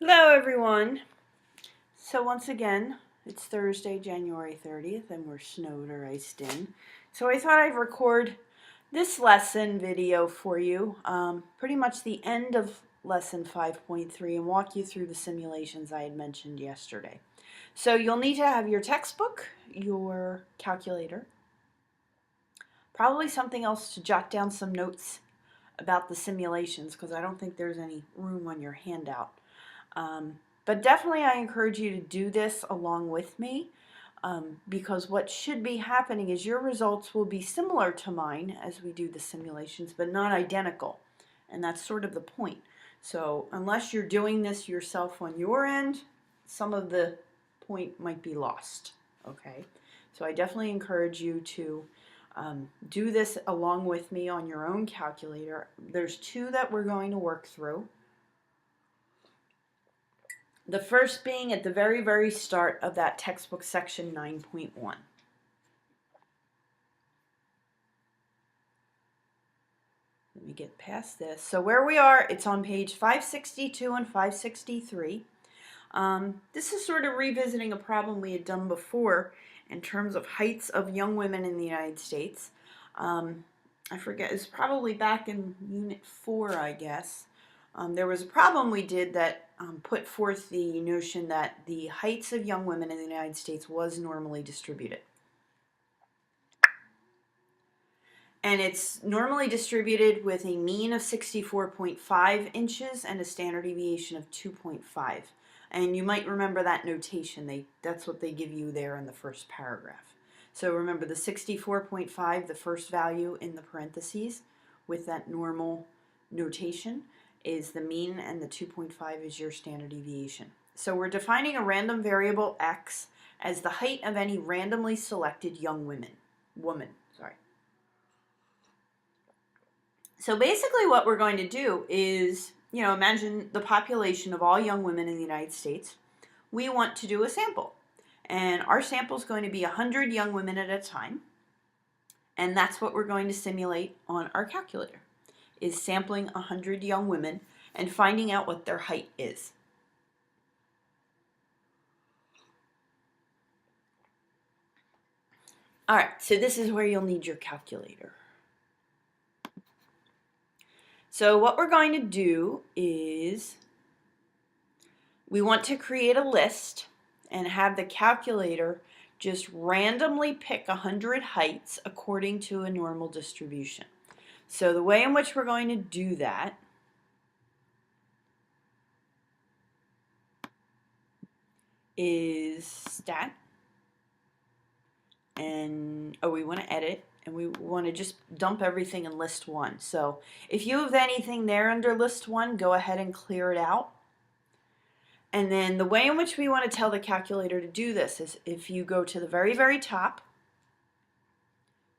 Hello everyone. So once again, it's Thursday, January 30th, and we're snowed or iced in. So I thought I'd record this lesson video for you, pretty much the end of lesson 5.3, and walk you through the simulations I had mentioned yesterday. So you'll need to have your textbook, your calculator, probably something else to jot down some notes about the simulations, because I don't think there's any room on your handout. But definitely I encourage you to do this along with me, because what should be happening is your results will be similar to mine as we do the simulations, but not identical. And that's sort of the point. So unless you're doing this yourself on your end, some of the point might be lost. Okay? So I definitely encourage you to do this along with me on your own calculator. There's two that we're going to work through. The first being at the very, very start of that textbook section 9.1. Let me get past this. So where we are, it's on page 562 and 563. This is sort of revisiting a problem we had done before in terms of heights of young women in the United States. I forget, it's probably back in Unit 4, I guess. There was a problem we did that put forth the notion that the heights of young women in the United States was normally distributed. And it's normally distributed with a mean of 64.5 inches and a standard deviation of 2.5. And you might remember that notation. That's what they give you there in the first paragraph. So remember the 64.5, the first value in the parentheses with that normal notation, is the mean, and the 2.5 is your standard deviation. So we're defining a random variable x as the height of any randomly selected young woman. So basically what we're going to do is, imagine the population of all young women in the United States. We want to do a sample. And our sample is going to be 100 young women at a time. And that's what we're going to simulate on our calculator, is sampling 100 young women and finding out what their height is. All right, so this is where you'll need your calculator. So what we're going to do is we want to create a list and have the calculator just randomly pick 100 heights according to a normal distribution. So the way in which we're going to do that is stat, and we want to edit, and we want to just dump everything in list 1. So if you have anything there under list 1, go ahead and clear it out. And then the way in which we want to tell the calculator to do this is if you go to the very, very top,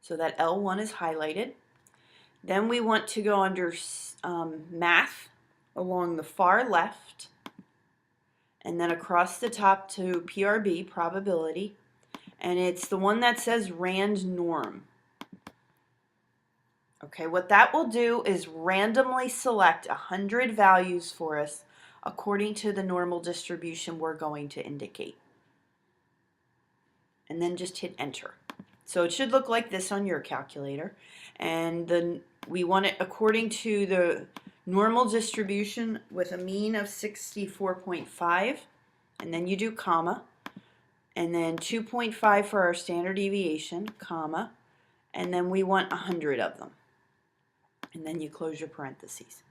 so that L1 is highlighted, then we want to go under math along the far left, and then across the top to PRB, probability, and it's the one that says rand norm. Okay, what that will do is randomly select 100 values for us according to the normal distribution we're going to indicate. And then just hit enter. So it should look like this on your calculator. And then we want it according to the normal distribution with a mean of 64.5. And then you do comma. And then 2.5 for our standard deviation, comma. And then we want 100 of them. And then you close your parentheses.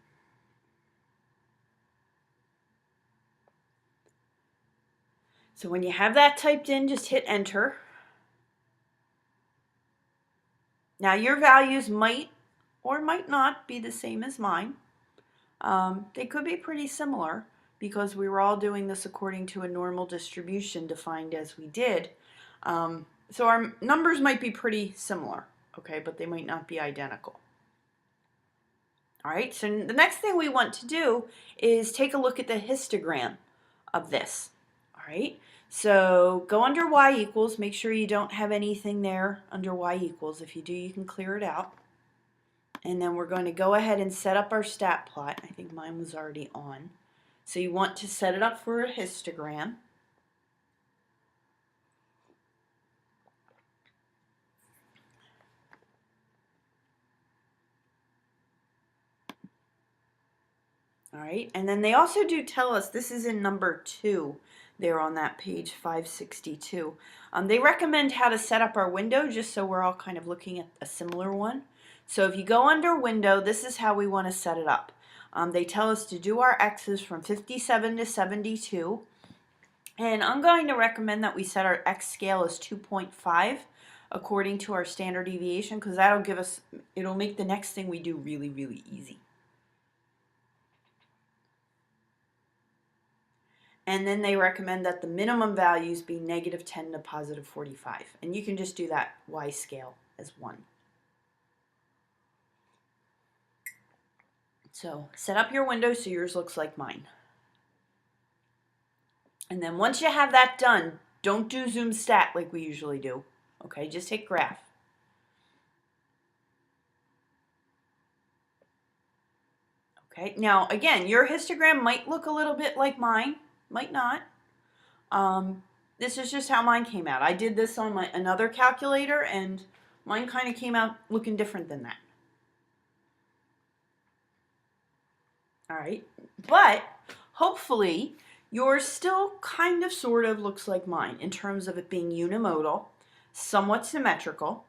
So when you have that typed in, just hit enter. Now your values might or might not be the same as mine. They could be pretty similar because we were all doing this according to a normal distribution defined as we did. So our numbers might be pretty similar, okay, but they might not be identical. All right, so the next thing we want to do is take a look at the histogram of this. All right, so go under y equals, make sure you don't have anything there under y equals. If you do, you can clear it out. And then we're going to go ahead and set up our stat plot. I think mine was already on. So you want to set it up for a histogram. All right, and then they also do tell us, this is in number 2 there on that page 562. They recommend how to set up our window just so we're all kind of looking at a similar one. So if you go under window, this is how we want to set it up. They tell us to do our X's from 57 to 72. And I'm going to recommend that we set our X scale as 2.5 according to our standard deviation, because that'll give us, it'll make the next thing we do really, really easy. And then they recommend that the minimum values be -10 to +45. And you can just do that Y scale as 1. So set up your window so yours looks like mine. And then once you have that done, don't do zoom stat like we usually do. Okay, just hit graph. Okay, now again, your histogram might look a little bit like mine, might not. This is just how mine came out. I did this on another calculator, and mine kind of came out looking different than that. All right, but hopefully yours still kind of sort of looks like mine in terms of it being unimodal, somewhat symmetrical,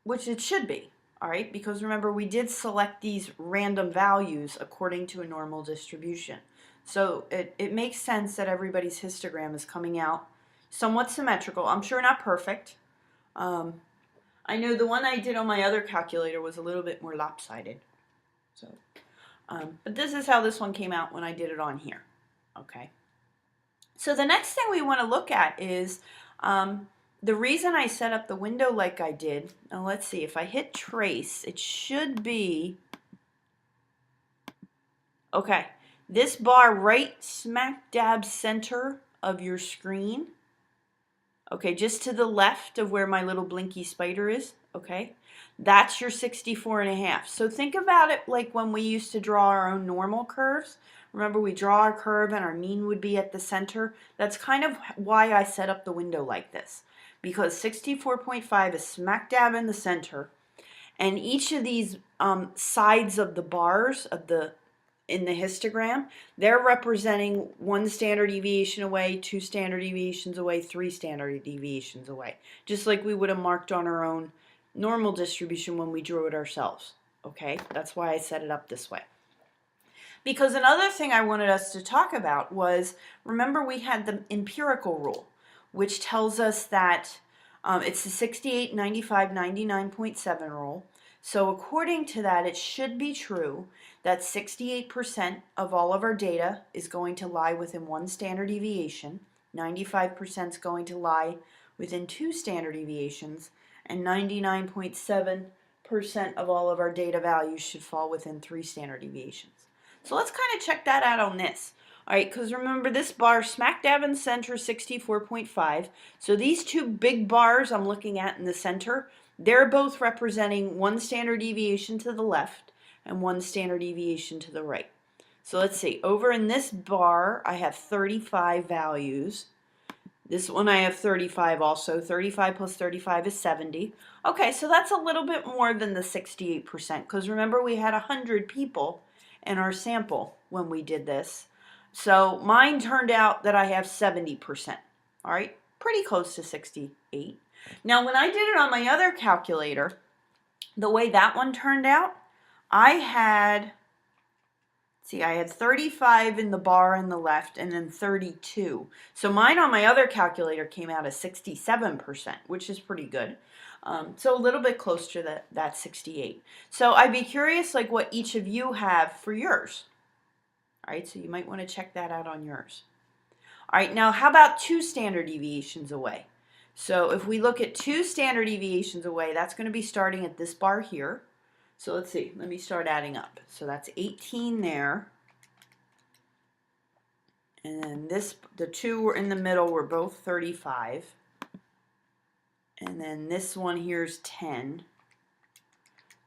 which it should be. All right, because remember we did select these random values according to a normal distribution. So it makes sense that everybody's histogram is coming out somewhat symmetrical. I'm sure not perfect. I know the one I did on my other calculator was a little bit more lopsided. So, but this is how this one came out when I did it on here. Okay. So the next thing we want to look at is the reason I set up the window like I did. Now let's see, if I hit trace, it should be, okay, this bar right smack dab center of your screen. Okay, just to the left of where my little blinky spider is, okay? That's your 64.5. So think about it like when we used to draw our own normal curves. Remember, we draw our curve and our mean would be at the center. That's kind of why I set up the window like this, because 64.5 is smack dab in the center, and each of these sides of the bars of in the histogram, they're representing 1 standard deviation away, 2 standard deviations away, 3 standard deviations away, just like we would have marked on our own normal distribution when we drew it ourselves. Okay, that's why I set it up this way. Because another thing I wanted us to talk about was, remember we had the empirical rule, which tells us that it's the 68, 95, 99.7 rule. So according to that, it should be true that 68% of all of our data is going to lie within 1 standard deviation, 95% is going to lie within 2 standard deviations, and 99.7% of all of our data values should fall within 3 standard deviations. So let's kind of check that out on this. All right, because remember this bar smack dab in the center, 64.5. So these 2 big bars I'm looking at in the center, they're both representing 1 standard deviation to the left and 1 standard deviation to the right. So let's see, over in this bar I have 35 values. This one I have 35 also. 35 plus 35 is 70. Okay, so that's a little bit more than the 68%, because remember we had 100 people in our sample when we did this. So mine turned out that I have 70%. All right, pretty close to 68. Now when I did it on my other calculator, the way that one turned out, I had 35 in the bar on the left and then 32. So mine on my other calculator came out as 67%, which is pretty good. So a little bit close to that 68. So I'd be curious like what each of you have for yours. All right, so you might want to check that out on yours. All right, now how about 2 standard deviations away? So if we look at 2 standard deviations away, that's going to be starting at this bar here. So let's see, let me start adding up. So that's 18 there. And then the 2 were in the middle were both 35. And then this one here is 10.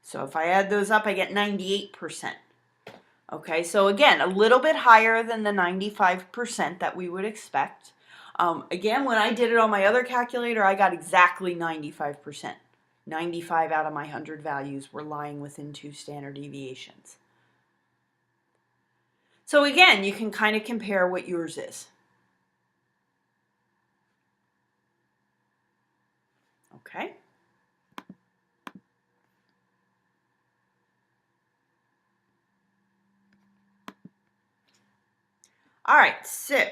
So if I add those up, I get 98%. Okay, so again, a little bit higher than the 95% that we would expect. Again, when I did it on my other calculator, I got exactly 95%. 95 out of my 100 values were lying within 2 standard deviations. So again, you can kind of compare what yours is. Okay. All right, so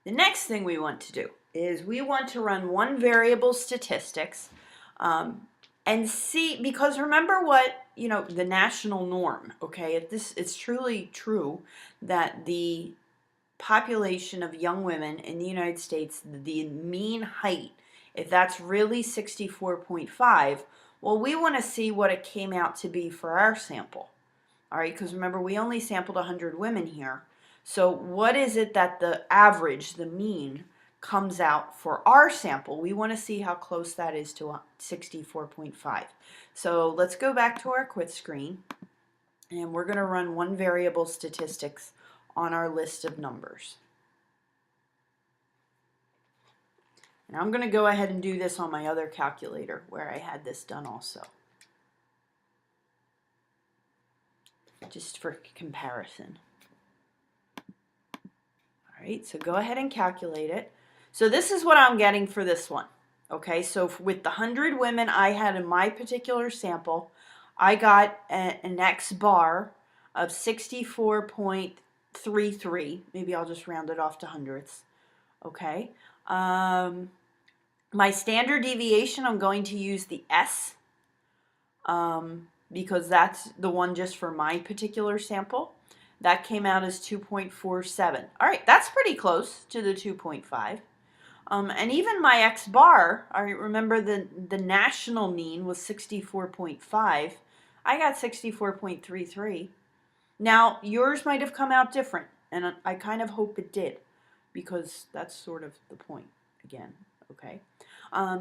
the next thing we want to do is we want to run one variable statistics and see, because remember what, the national norm, okay? It's truly true that the population of young women in the United States, the mean height, if that's really 64.5, well, we want to see what it came out to be for our sample. All right, because remember, we only sampled 100 women here. So what is it that the average, the mean, comes out for our sample? We want to see how close that is to 64.5. So let's go back to our quit screen, and we're going to run one variable statistics on our list of numbers. And I'm going to go ahead and do this on my other calculator where I had this done also, just for comparison. All right, so go ahead and calculate it. So this is what I'm getting for this one. Okay, so with the 100 women I had in my particular sample, I got an X bar of 64.33. Maybe I'll just round it off to hundredths. Okay. My standard deviation, I'm going to use the S because that's the one just for my particular sample. That came out as 2.47. All right, that's pretty close to the 2.5. And even my X bar, I remember the national mean was 64.5. I got 64.33. Now, yours might have come out different, and I kind of hope it did, because that's sort of the point again, okay?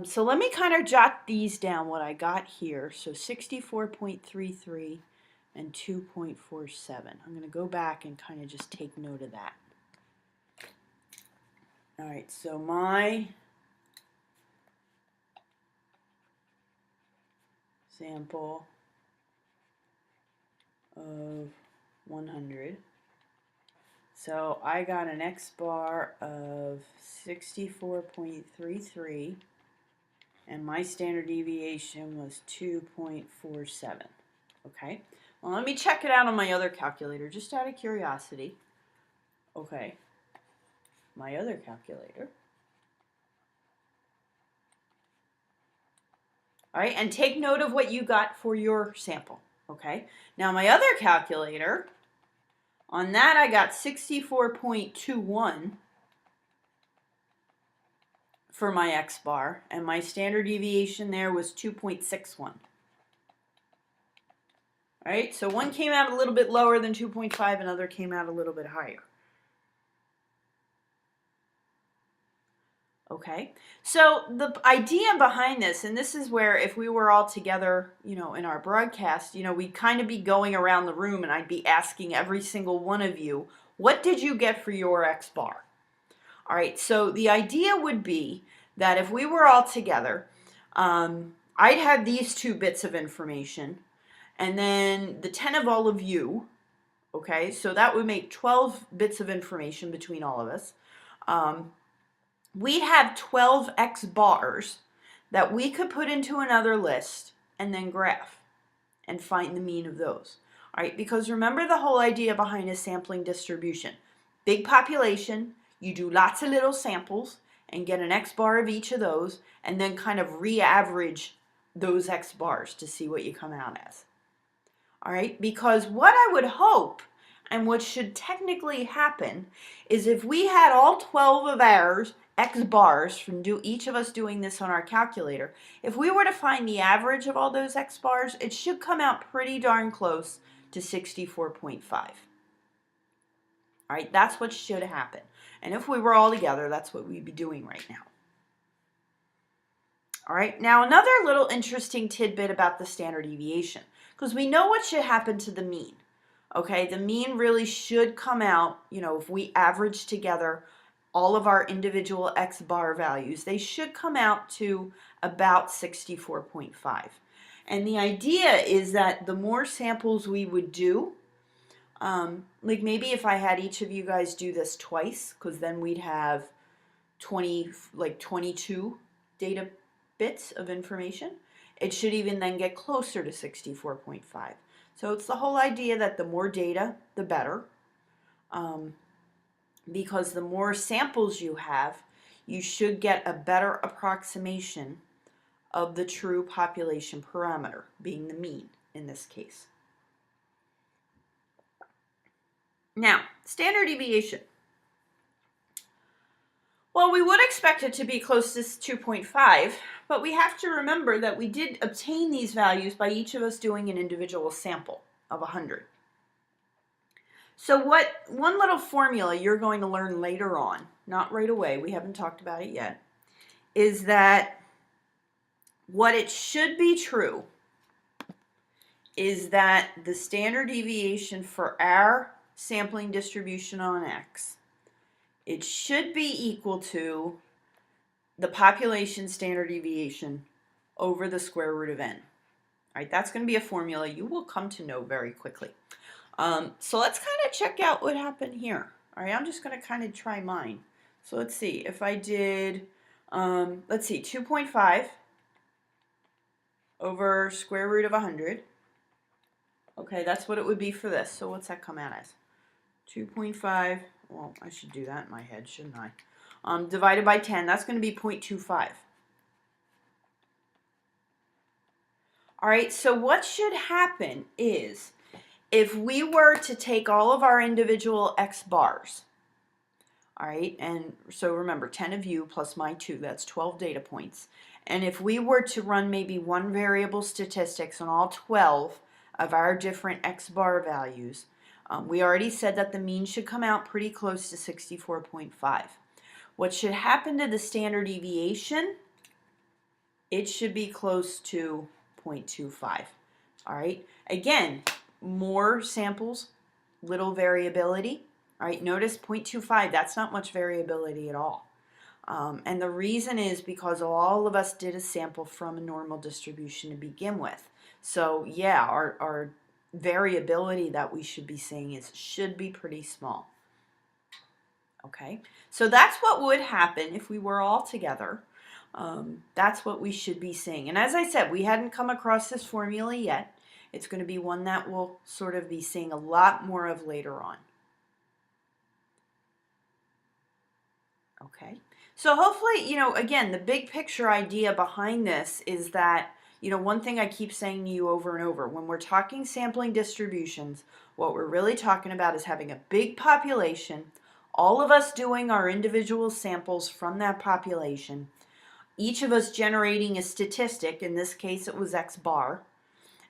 So let me kind of jot these down, what I got here. So 64.33 and 2.47. I'm going to go back and kind of just take note of that. All right, so my sample of 100. So I got an X bar of 64.33, and my standard deviation was 2.47. Okay, well, let me check it out on my other calculator, just out of curiosity. Okay, my other calculator. All right, and take note of what you got for your sample. Okay, now my other calculator, on that I got 64.21 for my X bar, and my standard deviation there was 2.61. All right, so one came out a little bit lower than 2.5, another came out a little bit higher. Okay, so the idea behind this, and this is where if we were all together, in our broadcast, we'd kind of be going around the room and I'd be asking every single one of you, what did you get for your X bar? All right, so the idea would be that if we were all together, I'd have these 2 bits of information, and then the 10 of all of you, okay, so that would make 12 bits of information between all of us. We'd have 12 X bars that we could put into another list and then graph and find the mean of those. All right, because remember the whole idea behind a sampling distribution. Big population, you do lots of little samples and get an X bar of each of those, and then kind of re-average those X bars to see what you come out as. All right, because what I would hope, and what should technically happen, is if we had all 12 of ours X bars from each of us doing this on our calculator, if we were to find the average of all those X bars, it should come out pretty darn close to 64.5. All right, that's what should happen. And if we were all together, that's what we'd be doing right now. All right, now another little interesting tidbit about the standard deviation, because we know what should happen to the mean. Okay, the mean really should come out, you know, if we average together all of our individual X bar values, they should come out to about 64.5. And the idea is that the more samples we would do, like maybe if I had each of you guys do this twice, because then we'd have 22 data bits of information, it should even then get closer to 64.5. So it's the whole idea that the more data, the better. Because the more samples you have, you should get a better approximation of the true population parameter, being the mean in this case. Now, standard deviation. Well, we would expect it to be close to 2.5, but we have to remember that we did obtain these values by each of us doing an individual sample of 100. So one little formula you're going to learn later on, not right away, we haven't talked about it yet, is that what it should be true is that the standard deviation for our sampling distribution on X, it should be equal to the population standard deviation over the square root of n. All right, that's going to be a formula you will come to know very quickly. So let's kind of check out what happened here. All right, I'm just going to kind of try mine. So let's see, if I did, let's see, 2.5 over square root of 100. Okay, that's what it would be for this. So what's that come out as? 2.5, well, I should do that in my head, shouldn't I? Divided by 10, that's going to be 0.25. All right, so what should happen is if we were to take all of our individual X bars, all right, and so remember 10 of you plus my 2, that's 12 data points. And if we were to run maybe one variable statistics on all 12 of our different X bar values, we already said that the mean should come out pretty close to 64.5. What should happen to the standard deviation? It should be close to 0.25. All right, again, more samples, little variability. All right, notice 0.25, that's not much variability at all. And the reason is because all of us did a sample from a normal distribution to begin with. So yeah, our variability that we should be seeing should be pretty small. Okay, so that's what would happen if we were all together. That's what we should be seeing. And as I said, we hadn't come across this formula yet. It's going to be one that we'll sort of be seeing a lot more of later on. Okay, so hopefully, you know, again, the big picture idea behind this is that, you know, one thing I keep saying to you over and over, when we're talking sampling distributions, what we're really talking about is having a big population, all of us doing our individual samples from that population, each of us generating a statistic, in this case it was X bar,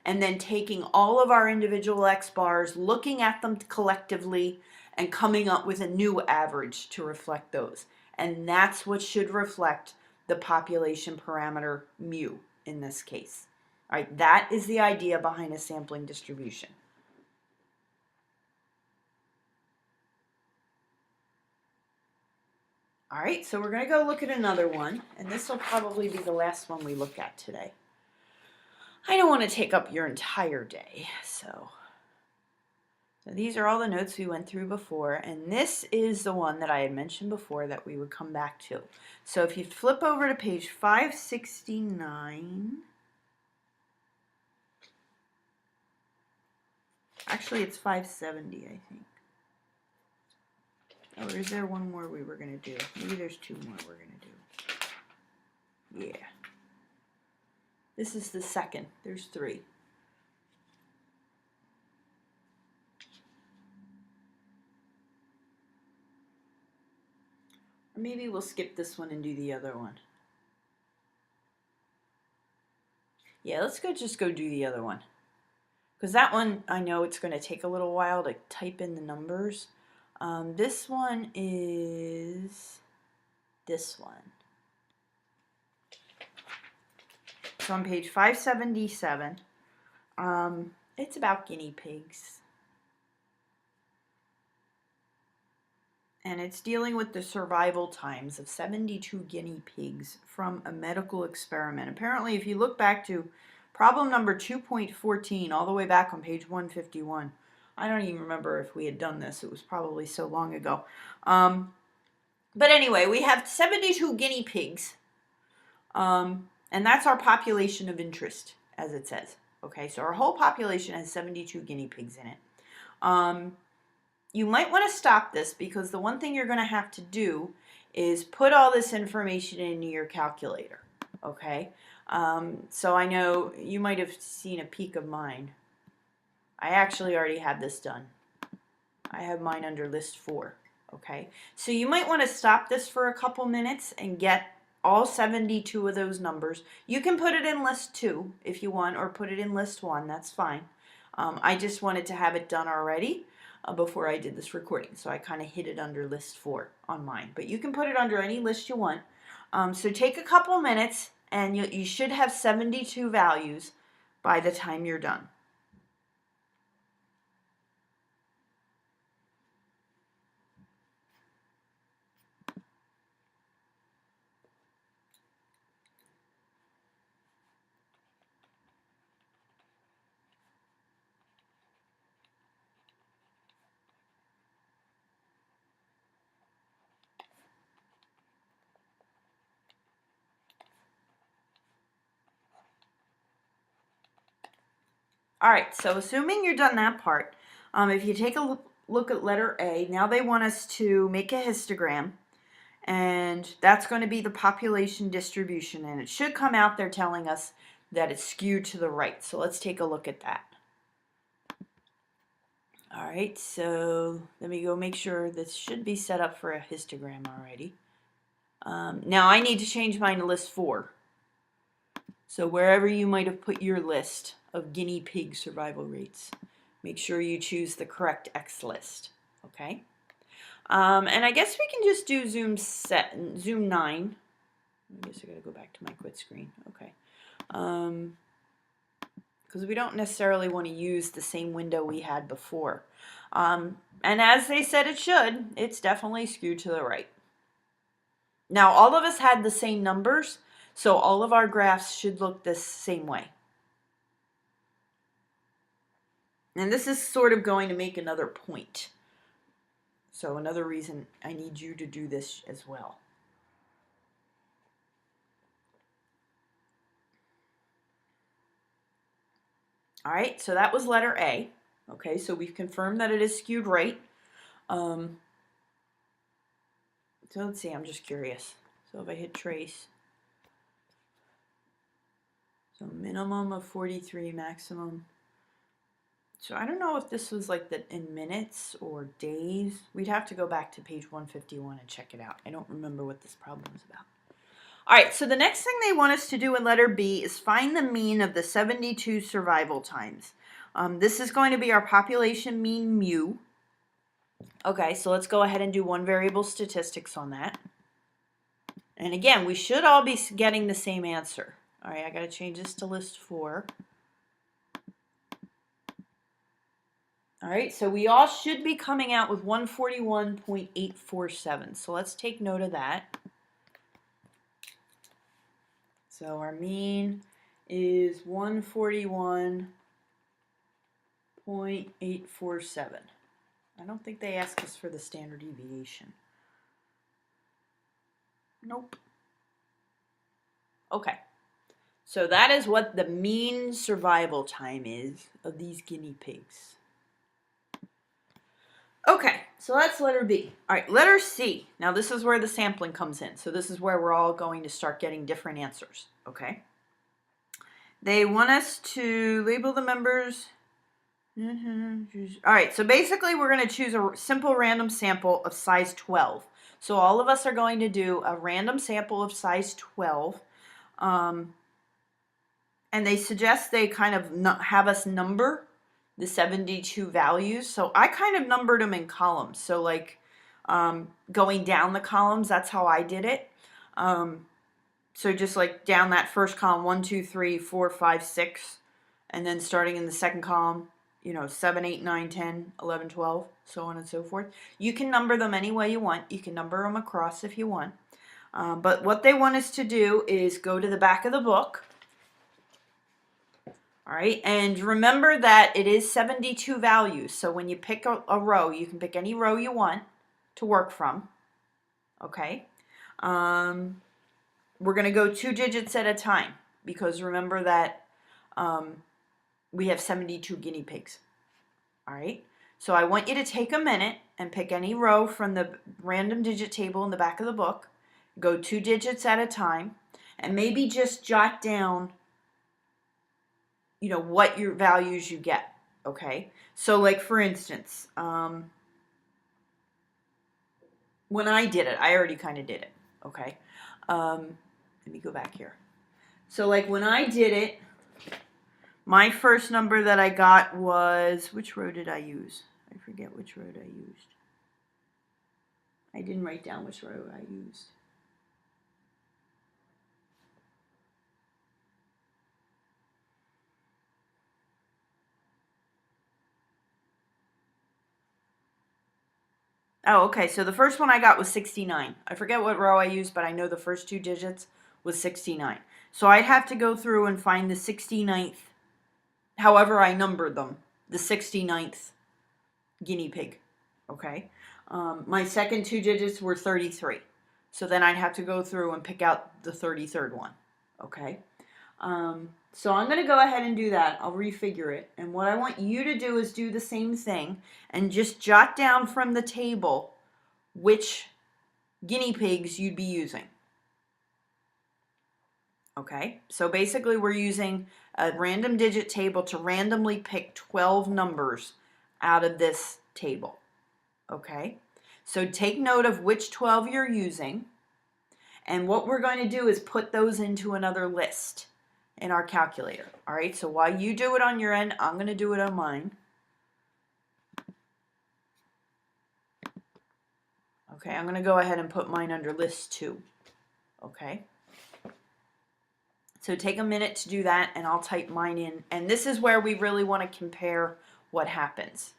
and then taking all of our individual X bars, looking at them collectively, and coming up with a new average to reflect those. And that's what should reflect the population parameter mu in this case. All right, that is the idea behind a sampling distribution. All right, so we're going to go look at another one, and this will probably be the last one we look at today. I don't want to take up your entire day, so these are all the notes we went through before, and this is the one that I had mentioned before that we would come back to. So if you flip over to page 569, actually it's 570, I think. Or is there one more we were going to do? Maybe there's two more we're going to do. Yeah. This is the second. There's 3. Or maybe we'll skip this one and do the other one. Yeah, let's just go do the other one. Because that one, I know it's going to take a little while to type in the numbers. This one is this one. So on page 577, it's about guinea pigs. and it's dealing with the survival times of 72 guinea pigs from a medical experiment. Apparently, if you look back to problem number 2.14, all the way back on page 151, I don't even remember if we had done this. It was probably so long ago. But anyway, we have 72 guinea pigs, and that's our population of interest, as it says. Okay, so our whole population has 72 guinea pigs in it. You might want to stop this because the one thing you're going to have to do is put all this information into your calculator. Okay, so I know you might have seen a peek of mine. I actually already have this done. I have mine under list 4. Okay, so you might want to stop this for a couple minutes and get all 72 of those numbers. You can put it in list 2 if you want, or put it in list 1, that's fine. I just wanted to have it done already before I did this recording, so I kind of hid it under list 4 on mine, but you can put it under any list you want. So take a couple minutes and you should have 72 values by the time you're done. All right, so assuming you're done that part, if you take a look at letter A, now they want us to make a histogram, and that's going to be the population distribution, and it should come out there telling us that it's skewed to the right. So let's take a look at that. All right, so let me go make sure this should be set up for a histogram already. Now I need to change mine to list 4. So wherever you might have put your list of guinea pig survival rates, make sure you choose the correct X list, okay? And I guess we can just do zoom 9. I guess I gotta go back to my quit screen, okay. Because we don't necessarily want to use the same window we had before. And as they said it should, it's definitely skewed to the right. Now all of us had the same numbers, so all of our graphs should look the same way. And this is sort of going to make another point. So another reason I need you to do this as well. All right, so that was letter A. Okay, so we've confirmed that it is skewed right. So let's see, I'm just curious. So if I hit trace, so minimum of 43, maximum. So I don't know if this was like that in minutes or days. We'd have to go back to page 151 and check it out. I don't remember what this problem is about. All right, so the next thing they want us to do in letter B is find the mean of the 72 survival times. This is going to be our population mean mu. Okay, so let's go ahead and do one variable statistics on that. And again, we should all be getting the same answer. All right, I got to change this to list 4. All right, so we all should be coming out with 141.847. So let's take note of that. So our mean is 141.847. I don't think they ask us for the standard deviation. Nope. Okay. So that is what the mean survival time is of these guinea pigs. Okay, so that's letter B. All right, letter C. Now this is where the sampling comes in. So this is where we're all going to start getting different answers, okay? They want us to label the members. All right, so basically we're going to choose a simple random sample of size 12. So all of us are going to do a random sample of size 12. And they suggest they kind of have us number the 72 values. So I kind of numbered them in columns. So like going down the columns, that's how I did it. So just like down that first column, 1, 2, 3, 4, 5, 6, and then starting in the second column, 7, 8, 9, 10, 11, 12, so on and so forth. You can number them any way you want. You can number them across if you want. But what they want us to do is go to the back of the book. All right, and remember that it is 72 values. So when you pick a row, you can pick any row you want to work from. Okay. We're going to go 2 digits at a time because remember that we have 72 guinea pigs. All right. So I want you to take a minute and pick any row from the random digit table in the back of the book. Go 2 digits at a time and maybe just jot down, what your values you get. Okay. So like for instance, when I did it, I already kind of did it. Okay. Let me go back here. So like when I did it, my first number that I got was, which row did I use? I forget which row I used. I didn't write down which row I used. Oh, okay, so the first one I got was 69. I forget what row I used, but I know the first 2 digits was 69. So I'd have to go through and find the 69th, however I numbered them, the 69th guinea pig, okay? My second 2 digits were 33. So then I'd have to go through and pick out the 33rd one, okay? So I'm going to go ahead and do that. I'll refigure it. And what I want you to do is do the same thing and just jot down from the table which guinea pigs you'd be using. Okay, so basically we're using a random digit table to randomly pick 12 numbers out of this table. Okay, so take note of which 12 you're using. And what we're going to do is put those into another list in our calculator. All right, so while you do it on your end, I'm going to do it on mine. Okay, I'm going to go ahead and put mine under list 2. Okay. So take a minute to do that, and I'll type mine in. And this is where we really want to compare what happens.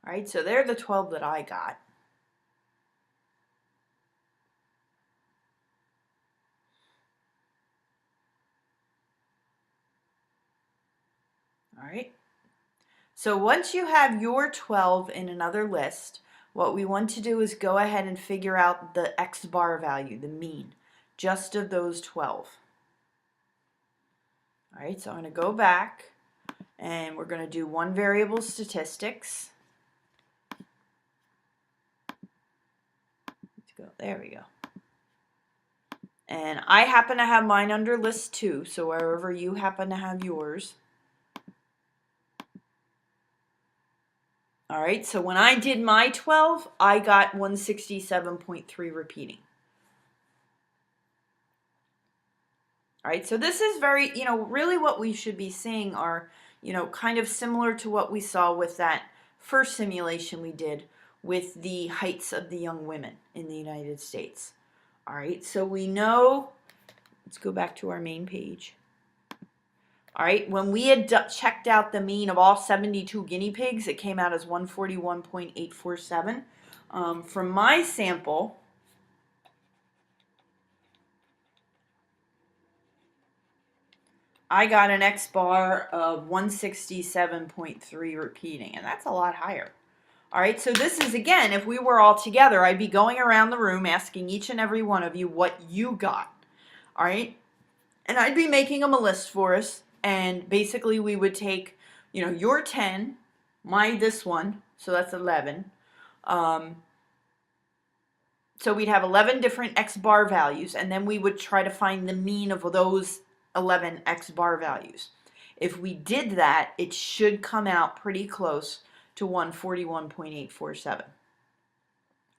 All right, so they're the 12 that I got. All right. So once you have your 12 in another list, what we want to do is go ahead and figure out the X bar value, the mean, just of those 12. All right, so I'm going to go back and we're going to do one variable statistics. Let's go, there we go. And I happen to have mine under list 2, so wherever you happen to have yours. All right, so when I did my 12, I got 167.3 repeating. All right, so this is very, really what we should be seeing are, kind of similar to what we saw with that first simulation we did with the heights of the young women in the United States. All right, so we know, let's go back to our main page. All right, when we had checked out the mean of all 72 guinea pigs, it came out as 141.847. From my sample, I got an X bar of 167.3 repeating, and that's a lot higher. All right, so this is, again, if we were all together, I'd be going around the room asking each and every one of you what you got. All right, and I'd be making them a list for us, and basically we would take, your 10, this one, so that's 11. So we'd have 11 different X bar values, and then we would try to find the mean of those 11 X bar values. If we did that, it should come out pretty close to 141.847.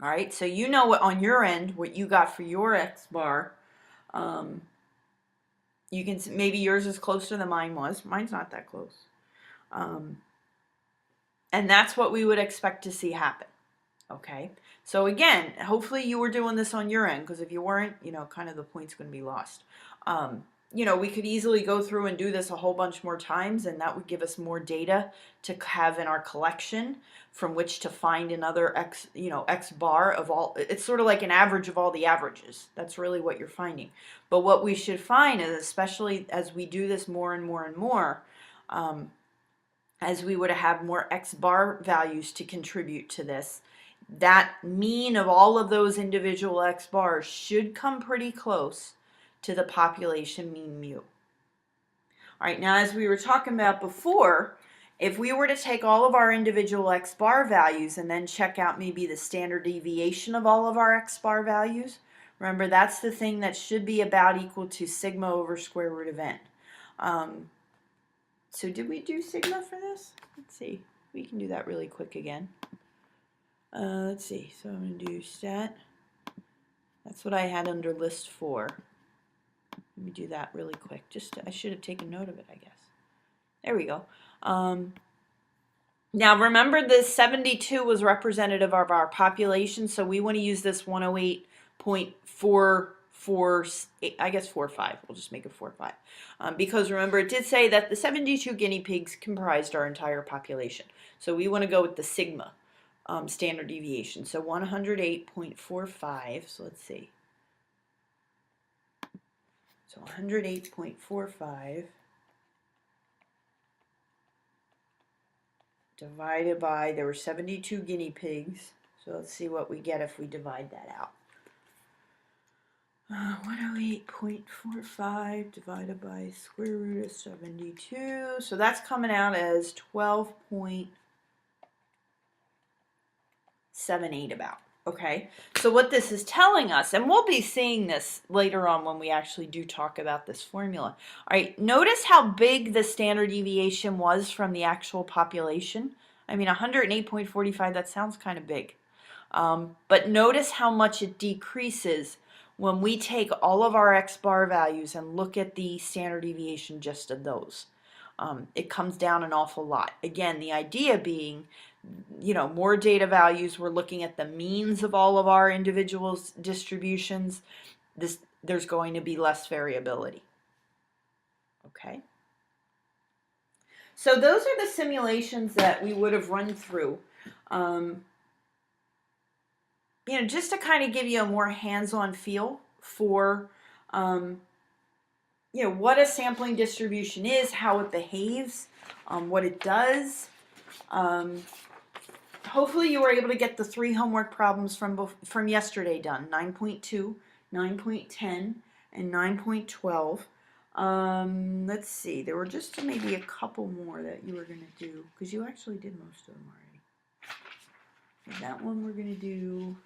All right, so you know what on your end, what you got for your X bar. You can, maybe yours is closer than mine was. Mine's not that close. And that's what we would expect to see happen. Okay, so again, hopefully you were doing this on your end, because if you weren't, kind of the point's going to be lost. We could easily go through and do this a whole bunch more times, and that would give us more data to have in our collection from which to find another X bar of all. It's sort of like an average of all the averages. That's really what you're finding. But what we should find is, especially as we do this more and more and more, as we would have more X bar values to contribute to this, that mean of all of those individual X bars should come pretty close to the population mean mu. All right, now as we were talking about before, if we were to take all of our individual X bar values and then check out maybe the standard deviation of all of our X bar values, remember that's the thing that should be about equal to sigma over square root of n. So did we do sigma for this? Let's see. We can do that really quick again. Let's see. So I'm going to do stat. That's what I had under list 4. Let me do that really quick. I should have taken note of it, I guess. There we go. Now remember, this 72 was representative of our population, so we want to use this 108.44, I guess 45. We'll just make it 45. Because remember, it did say that the 72 guinea pigs comprised our entire population. So we want to go with the sigma standard deviation. So 108.45. So let's see. So 108.45 divided by, there were 72 guinea pigs. So let's see what we get if we divide that out. 108.45 divided by square root of 72. So that's coming out as 12.78 about. Okay, so what this is telling us, and we'll be seeing this later on when we actually do talk about this formula. All right, notice how big the standard deviation was from the actual population. I mean, 108.45, that sounds kind of big. But notice how much it decreases when we take all of our X bar values and look at the standard deviation just of those. It comes down an awful lot. Again, the idea being, more data values, we're looking at the means of all of our individual distributions. There's going to be less variability. Okay. So those are the simulations that we would have run through. Just to kind of give you a more hands-on feel for, what a sampling distribution is, how it behaves, what it does. Hopefully you were able to get the 3 homework problems from yesterday done, 9.2, 9.10, and 9.12. Let's see, there were just maybe a couple more that you were going to do, because you actually did most of them already. And that one we're going to do.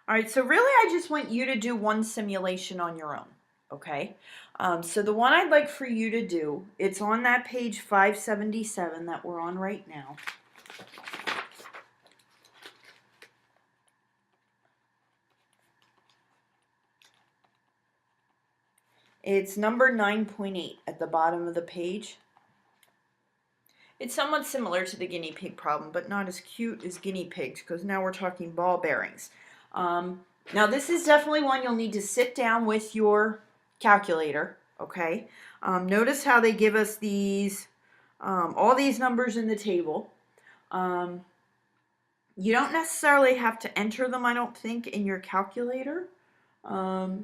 All right, so really I just want you to do one simulation on your own, okay? So the one I'd like for you to do, it's on that page 577 that we're on right now. It's number 9.8 at the bottom of the page. It's somewhat similar to the guinea pig problem, but not as cute as guinea pigs, because now we're talking ball bearings. Now this is definitely one you'll need to sit down with your calculator, okay? Notice how they give us these, all these numbers in the table. You don't necessarily have to enter them, I don't think, in your calculator. I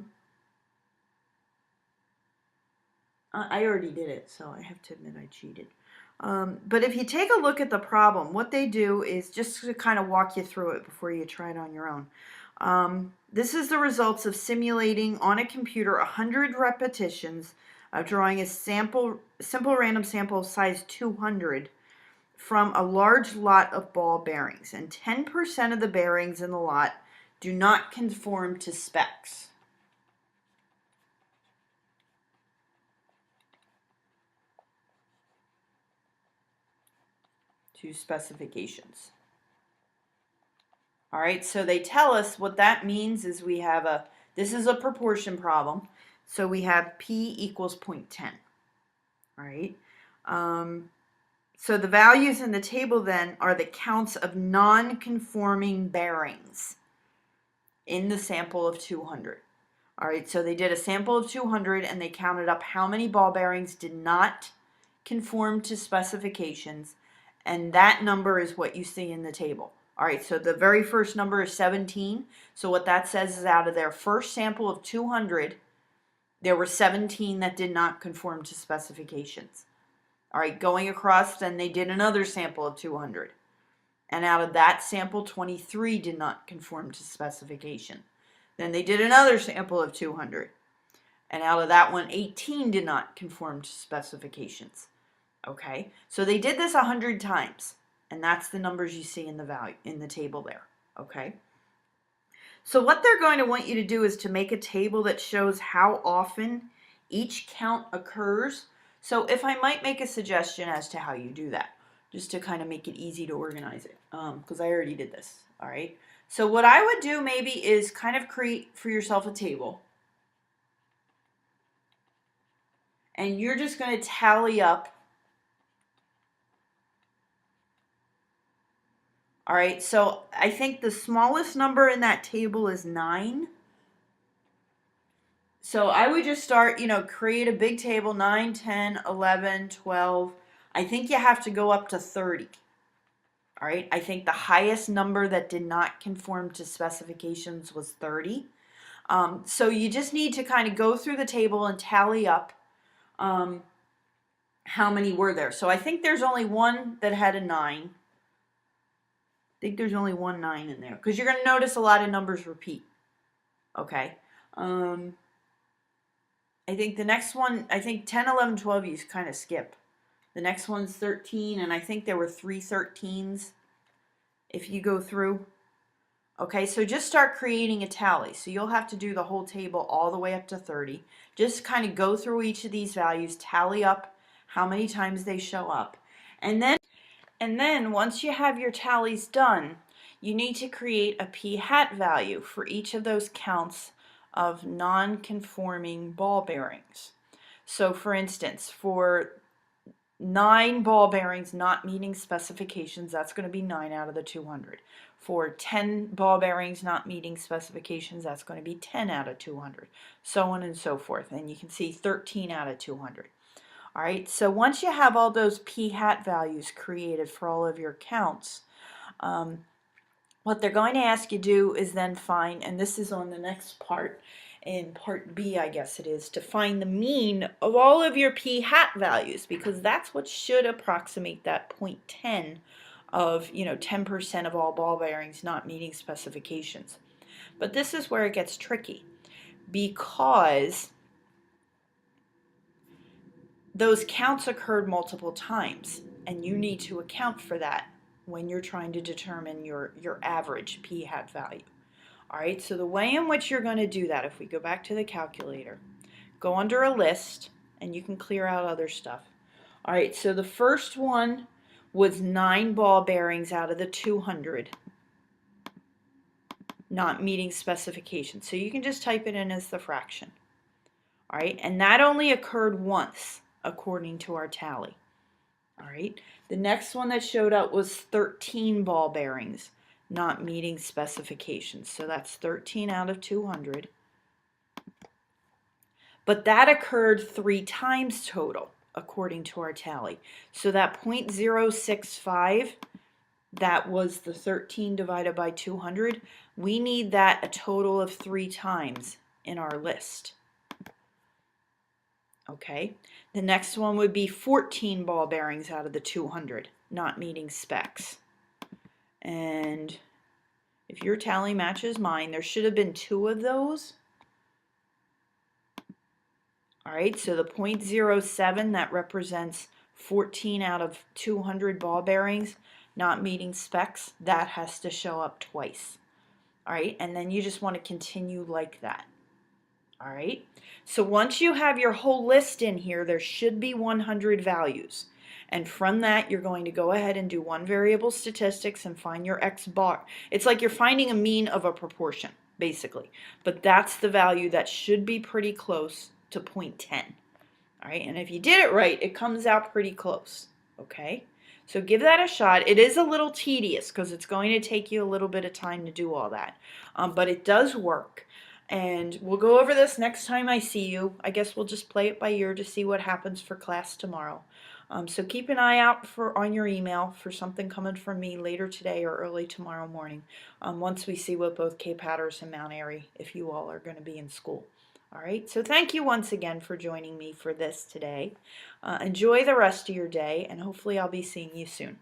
already did it, so I have to admit I cheated. But if you take a look at the problem, what they do is just to kind of walk you through it before you try it on your own. This is the results of simulating on a computer 100 repetitions of drawing a simple random sample of size 200 from a large lot of ball bearings. And 10% of the bearings in the lot do not conform to specs. To specifications. All right, so they tell us what that means is we have this is a proportion problem, so we have P equals 0.10. All right, so the values in the table then are the counts of non-conforming bearings in the sample of 200. All right, so they did a sample of 200 and they counted up how many ball bearings did not conform to specifications, and that number is what you see in the table. All right, so the very first number is 17. So what that says is out of their first sample of 200, there were 17 that did not conform to specifications. All right, going across, then they did another sample of 200. And out of that sample, 23 did not conform to specification. Then they did another sample of 200. And out of that one, 18 did not conform to specifications. Okay, so they did this 100 times. And that's the numbers you see in the value in the table there, okay? So what they're going to want you to do is to make a table that shows how often each count occurs. So if I might make a suggestion as to how you do that, just to kind of make it easy to organize it, because I already did this, all right? So what I would do maybe is kind of create for yourself a table. And you're just going to tally up. All right, so I think the smallest number in that table is 9. So I would just start, create a big table, 9, 10, 11, 12. I think you have to go up to 30. All right, I think the highest number that did not conform to specifications was 30. So you just need to kind of go through the table and tally up how many were there. So I think there's only one that had a 9. I think there's only one 9 in there because you're going to notice a lot of numbers repeat. Okay. I think the next one, 10, 11, 12 you kind of skip. The next one's 13, and I think there were 3 13s if you go through. Okay, so just start creating a tally. So you'll have to do the whole table all the way up to 30. Just kind of go through each of these values, tally up how many times they show up. And then once you have your tallies done, you need to create a p hat value for each of those counts of non-conforming ball bearings. So for instance, for 9 ball bearings not meeting specifications, that's going to be 9 out of the 200. For 10 ball bearings not meeting specifications, that's going to be 10 out of 200, so on and so forth. And you can see 13 out of 200. All right, so once you have all those p hat values created for all of your counts, what they're going to ask you to do is then find, and this is on the next part, in part B, I guess it is, to find the mean of all of your p hat values, because that's what should approximate that 0.10 of, 10% of all ball bearings not meeting specifications. But this is where it gets tricky, because those counts occurred multiple times, and you need to account for that when you're trying to determine your average p hat value. All right, so the way in which you're going to do that, if we go back to the calculator, go under a list, and you can clear out other stuff. All right, so the first one was 9 ball bearings out of the 200 not meeting specifications. So you can just type it in as the fraction. All right, and that only occurred once according to our tally. All right. The next one that showed up was 13 ball bearings not meeting specifications. So that's 13 out of 200. But that occurred 3 times total, according to our tally. So that 0.065, that was the 13 divided by 200. We need that a total of 3 times in our list. Okay, the next one would be 14 ball bearings out of the 200, not meeting specs. And if your tally matches mine, there should have been 2 of those. All right, so the 0.07, that represents 14 out of 200 ball bearings not meeting specs. That has to show up twice. All right, and then you just want to continue like that. All right, so once you have your whole list in here, there should be 100 values. And from that, you're going to go ahead and do one variable statistics and find your X bar. It's like you're finding a mean of a proportion, basically. But that's the value that should be pretty close to 0.10. All right, and if you did it right, it comes out pretty close. Okay, so give that a shot. It is a little tedious because it's going to take you a little bit of time to do all that. But it does work. And we'll go over this next time I see you. I guess we'll just play it by ear to see what happens for class tomorrow. So keep an eye out on your email for something coming from me later today or early tomorrow morning, once we see what both Cape Hatteras and Mount Airy, if you all are going to be in school. All right, so thank you once again for joining me for this today. Enjoy the rest of your day, and hopefully I'll be seeing you soon.